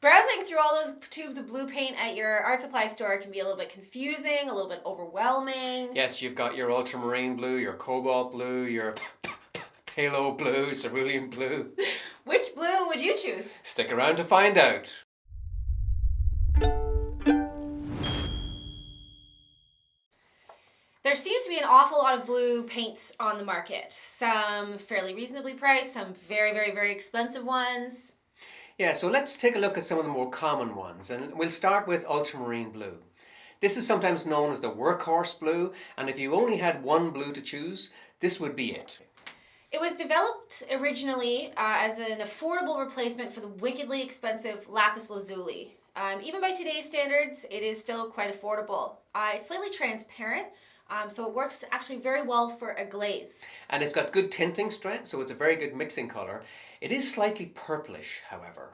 Browsing through all those tubes of blue paint at your art supply store can be a little bit confusing, a little bit overwhelming. Yes, you've got your ultramarine blue, your cobalt blue, your phthalo blue, cerulean blue. Which blue would you choose? Stick around to find out. There seems to be an awful lot of blue paints on the market. Some fairly reasonably priced, some very, very, very expensive ones. Yeah, so let's take a look at some of the more common ones, and we'll start with ultramarine blue. This is sometimes known as the workhorse blue, and if you only had one blue to choose, this would be it. It was developed originally as an affordable replacement for the wickedly expensive lapis lazuli. Even by today's standards, it is still quite affordable. It's slightly transparent, so it works actually very well for a glaze. And it's got good tinting strength, so it's a very good mixing color. It is slightly purplish, however.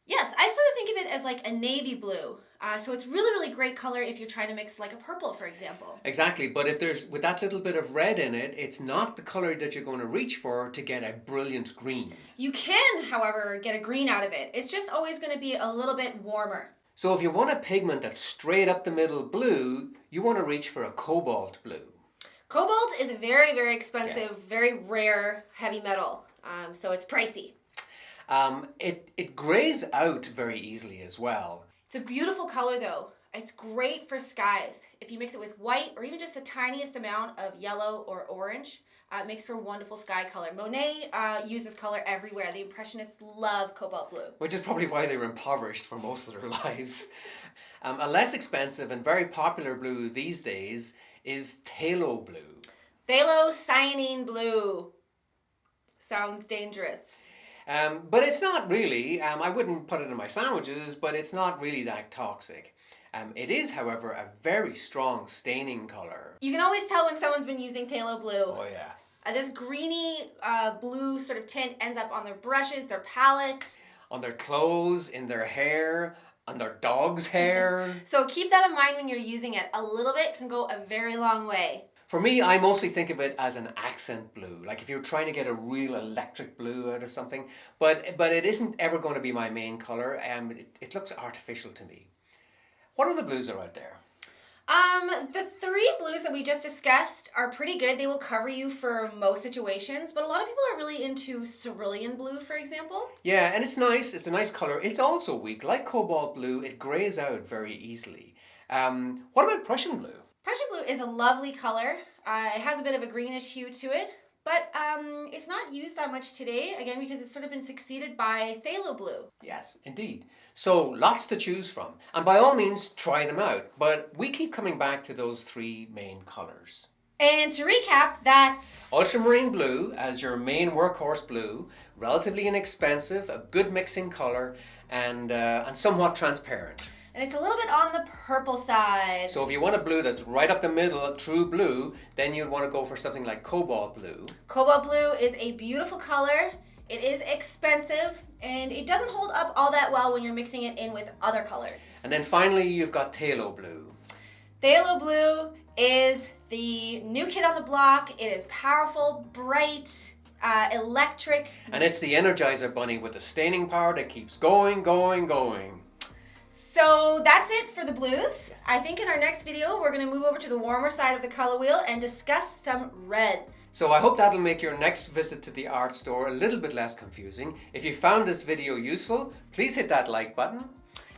Yes, I sort of think of it as like a navy blue. So it's really, really great color if you're trying to mix like a purple, for example. Exactly, but if there's, with that little bit of red in it, it's not the color that you're going to reach for to get a brilliant green. You can, however, get a green out of it. It's just always going to be a little bit warmer. So if you want a pigment that's straight up the middle blue, you want to reach for a cobalt blue. Cobalt is a very, very expensive, very rare heavy metal, so it's pricey. It grays out very easily as well. It's a beautiful color though. It's great for skies. If you mix it with white or even just the tiniest amount of yellow or orange, it makes for a wonderful sky color. Monet uses color everywhere. The Impressionists love cobalt blue. Which is probably why they were impoverished for most of their lives. A less expensive and very popular blue these days is phthalo blue. Phthalo cyanine blue. Sounds dangerous. But it's not really. I wouldn't put it in my sandwiches, but it's not really that toxic. It is, however, a very strong staining color. You can always tell when someone's been using phthalo blue. Oh yeah. This greeny blue sort of tint ends up on their brushes, their palettes. On their clothes, in their hair, on their dog's hair. So keep that in mind when you're using it. A little bit can go a very long way. For me, I mostly think of it as an accent blue, like if you're trying to get a real electric blue out of something, but it isn't ever going to be my main color, and it looks artificial to me. What other blues are out there? The three blues that we just discussed are pretty good. They will cover you for most situations, but a lot of people are really into cerulean blue, for example. Yeah, and it's nice. It's a nice color. It's also weak. Like cobalt blue, it grays out very easily. What about Prussian blue? Prussian blue is a lovely color. It has a bit of a greenish hue to it, but it's not used that much today, again, because it's sort of been succeeded by phthalo blue. Yes, indeed. So lots to choose from. And by all means, try them out. But we keep coming back to those three main colors. And to recap, that's ultramarine blue as your main workhorse blue, relatively inexpensive, a good mixing color, and somewhat transparent. And it's a little bit on the purple side. So if you want a blue that's right up the middle, true blue, then you'd want to go for something like cobalt blue. Cobalt blue is a beautiful color. It is expensive, and it doesn't hold up all that well when you're mixing it in with other colors. And then finally, you've got phthalo blue. Phthalo blue is the new kid on the block. It is powerful, bright, electric. And it's the Energizer Bunny with the staining power that keeps going, going, going. So that's it for the blues. I think in our next video, we're going to move over to the warmer side of the color wheel and discuss some reds. So I hope that'll make your next visit to the art store a little bit less confusing. If you found this video useful, please hit that like button.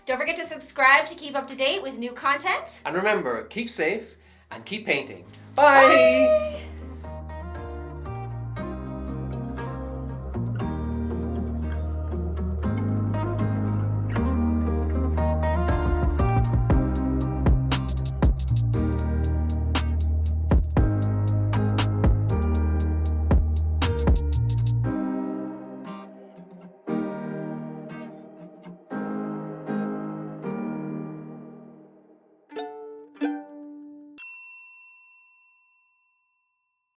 Don't forget to subscribe to keep up to date with new content. And remember, keep safe and keep painting. Bye! Bye.